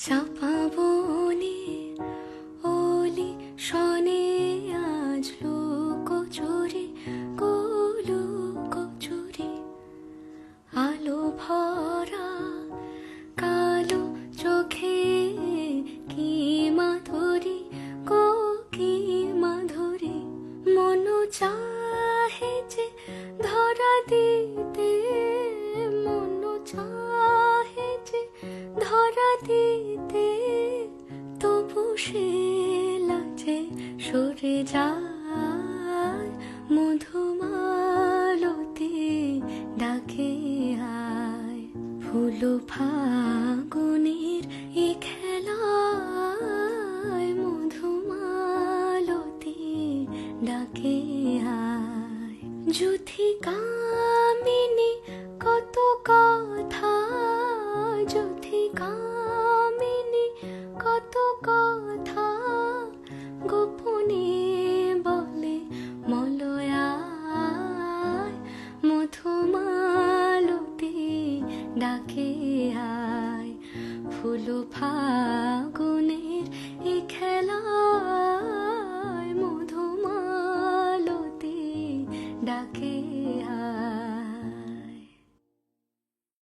চাপা বনে অলি শনে আজ লুকোচুরি লুকোচুরি আলো ভরা কালো চোখে কি মাধুরী গো কি মাধুরী মন চাহে যে ধরা দিতে মন চাহে যে ধরা দিতে তবু সে লাজে সরে যায় মধুমালতি ডাকে আয় ফুল ফাগুনের এ খেলায় মধুমালতি ডাকে আয় যুথি কামিনী কত কথা যুথি কামিনী কত কথা গোপনে বলে মলয়ায় মধুমালতি ডাকে আয় ফুল ফাগুনের এ খেলায় মধুমালতি ডাকে